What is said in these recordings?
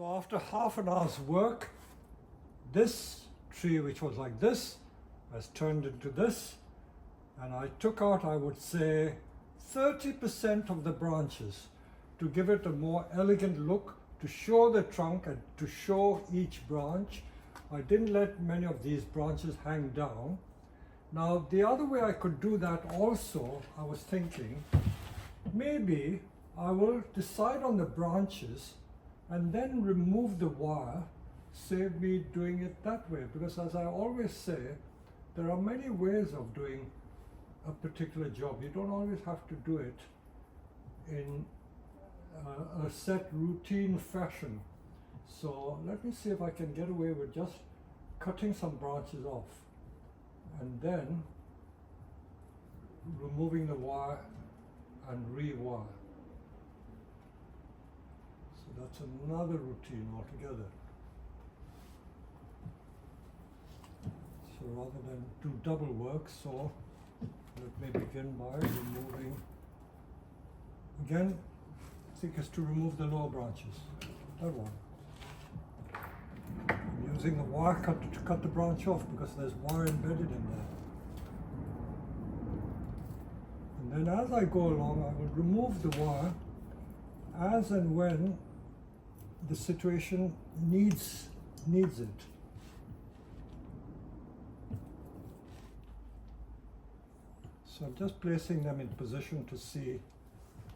So after half an hour's work, this tree, which was like this, has turned into this, and I took out, I would say, 30% of the branches to give it a more elegant look, to show the trunk and to show each branch. I didn't let many of these branches hang down. Now, the other way I could do that also, I was thinking, maybe I will decide on the branches and then remove the wire, save me doing it that way. Because as I always say, there are many ways of doing a particular job. You don't always have to do it in a set routine fashion. So let me see if I can get away with just cutting some branches off and then removing the wire and rewire. So that's another routine altogether. So rather than do double work, so let me begin by removing, again, I think it's to remove the lower branches, that one. I'm using a wire cutter to cut the branch off because there's wire embedded in there. And then as I go along, I will remove the wire as and when the situation needs it. So I'm just placing them in position to see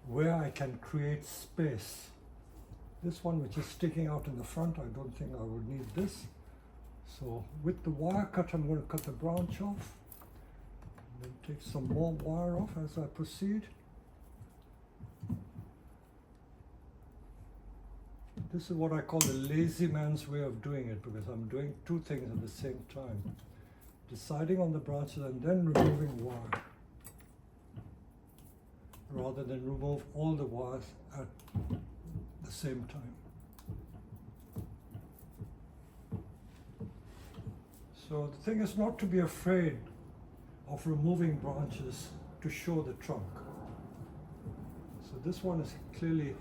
where I can create space. This one, which is sticking out in the front, I don't think I would need this. So with the wire cut, I'm going to cut the branch off. And then take some more wire off as I proceed. This is what I call the lazy man's way of doing it, because I'm doing two things at the same time. Deciding on the branches and then removing wire, rather than remove all the wires at the same time. So the thing is not to be afraid of removing branches to show the trunk. So this one is clearly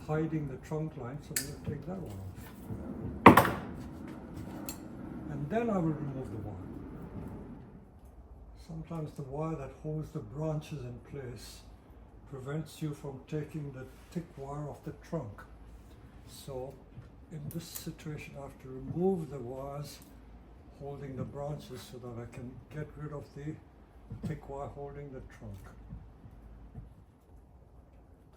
hiding the trunk line, so I'm going to take that one off. And then I will remove the wire. Sometimes the wire that holds the branches in place prevents you from taking the thick wire off the trunk. So in this situation I have to remove the wires holding the branches so that I can get rid of the thick wire holding the trunk.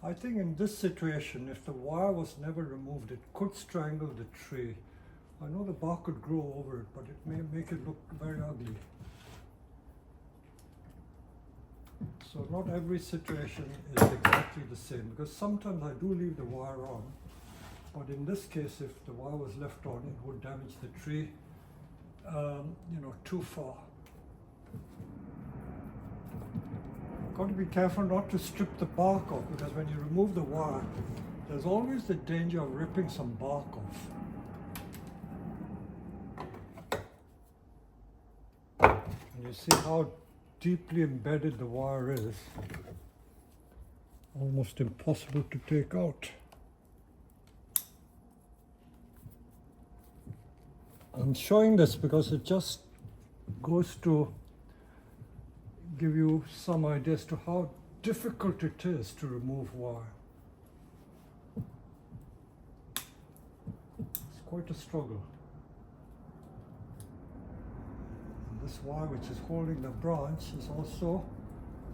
I think in this situation, if the wire was never removed, it could strangle the tree. I know the bark could grow over it, but it may make it look very ugly. So not every situation is exactly the same, because sometimes I do leave the wire on, but in this case, if the wire was left on, it would damage the tree, too far. Got to be careful not to strip the bark off, because when you remove the wire, there's always the danger of ripping some bark off. And you see how deeply embedded the wire is, almost impossible to take out. I'm showing this because it just goes to give you some idea as to how difficult it is to remove wire. It's quite a struggle. This wire, which is holding the branch, is also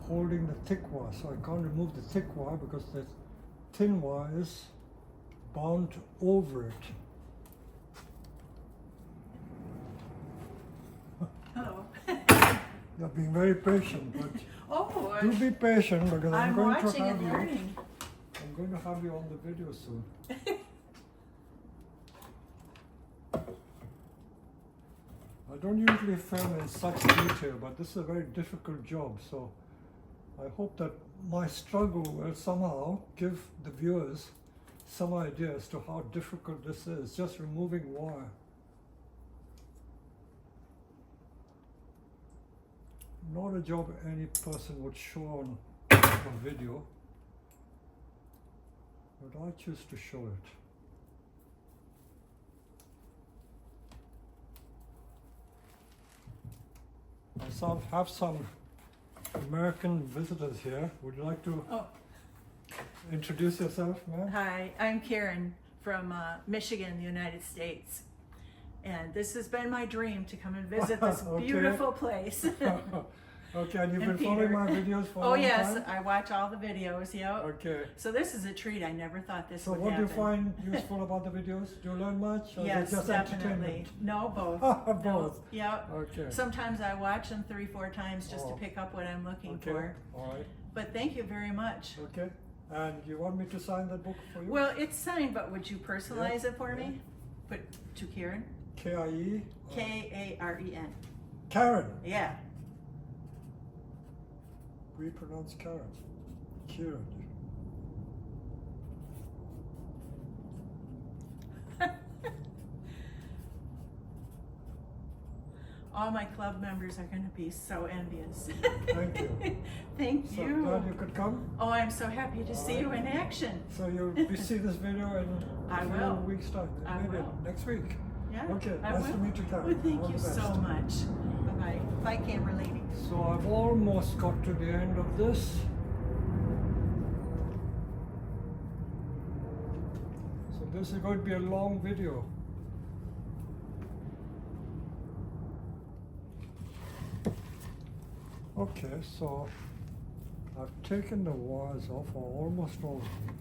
holding the thick wire. So I can't remove the thick wire because the thin wire is bound over it. Hello. You're being very patient, but Oh, do be patient because I'm going to watching have and you. learning. I'm going to have you on the video soon. I don't usually film in such detail, but this is a very difficult job, so I hope that my struggle will somehow give the viewers some idea as to how difficult this is, just removing wire. Not a job any person would show on a video, but I choose to show it. I have some American visitors here. Would you like to introduce yourself, ma'am? Hi, I'm Karen from Michigan, the United States. And this has been my dream to come and visit this Okay. beautiful place. Okay, and you've And been following Peter. my videos for a Oh long yes, time? I watch all the videos, yeah. Okay. So this is a treat. I never thought this So would what do happen. you find useful about the videos? Do you learn much? Or is Yes, it just definitely. entertainment? No, both. Both. No, yeah. Okay. Sometimes I watch them 3-4 times just Oh. to pick up what I'm looking Okay. for. All right. But thank you very much. Okay. And you want me to sign that book for you? Well, it's signed, but would you personalize it for Yeah. me? Put to Karen. K-I-E? Karen. Karen. Yeah. We pronounce Karen. Karen. All my club members are going to be so envious. Thank you. Thank So you. glad you could come. Oh, I'm so happy to see you in action. So you'll see this video in I a few will. weeks' time. I Maybe will. next week. Yeah. Okay, I nice will. to meet you, Karen. Well, thank All you the best. so much. Bye-bye. Bye, camera lady. So I've almost got to the end of this. So this is going to be a long video. Okay, so I've taken the wires off, or almost all of them.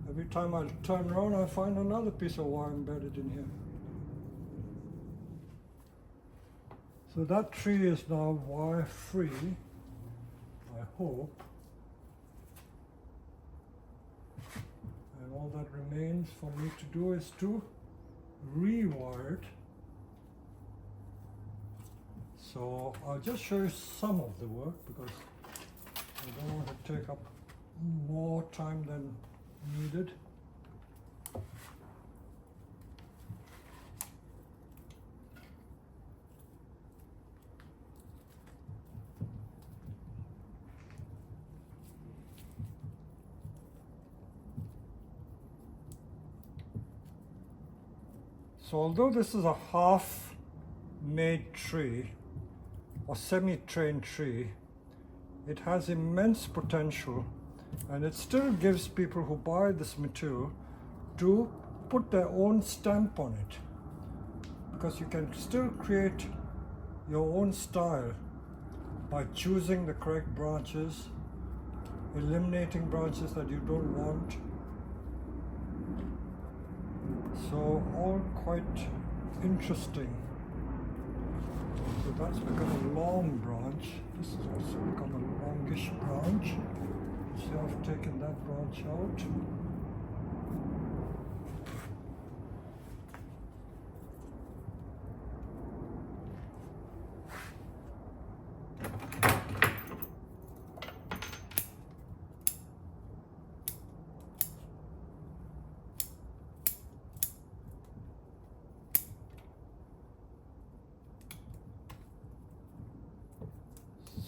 Every time I turn around, I find another piece of wire embedded in here. So that tree is now wire free, I hope. And all that remains for me to do is to rewire it. So I'll just show you some of the work because I don't want to take up more time than needed. So although this is a half-made tree or semi-trained tree, it has immense potential, and it still gives people who buy this material to put their own stamp on it, because you can still create your own style by choosing the correct branches, eliminating branches that you don't want. So all quite interesting. So that's become a long branch. This has also become a longish branch. So I've taken that branch out.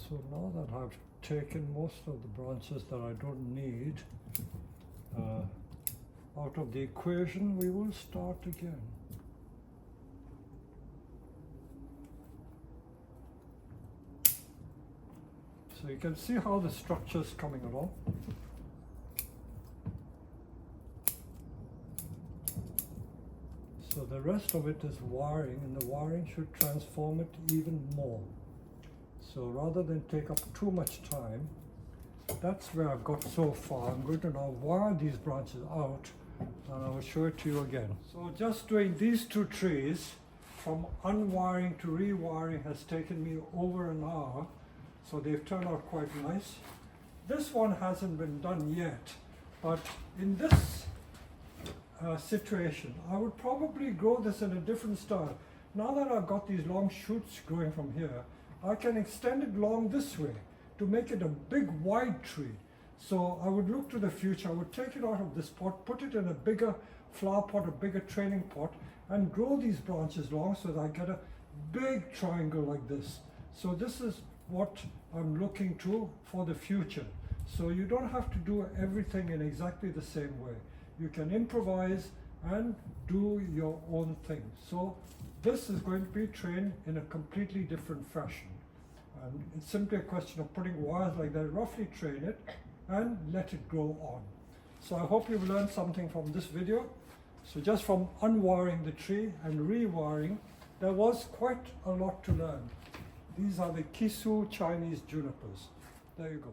So now that I've taken most of the branches that I don't need out of the equation, we will start again. So you can see how the structure is coming along. So the rest of it is wiring, and the wiring should transform it even more. So rather than take up too much time, that's where I've got so far. I'm going to now wire these branches out, and I will show it to you again. So just doing these two trees, from unwiring to rewiring, has taken me over an hour. So they've turned out quite nice. This one hasn't been done yet, but in this situation, I would probably grow this in a different style. Now that I've got these long shoots growing from here, I can extend it long this way to make it a big wide tree. So I would look to the future. I would take it out of this pot, put it in a bigger flower pot, a bigger training pot, and grow these branches long so that I get a big triangle like this. So this is what I'm looking to for the future. So you don't have to do everything in exactly the same way. You can improvise and do your own thing. So this is going to be trained in a completely different fashion. And it's simply a question of putting wires like that, roughly train it and let it grow on. So I hope you've learned something from this video. So just from unwiring the tree and rewiring, there was quite a lot to learn. These are the Kisu Chinese junipers. There you go.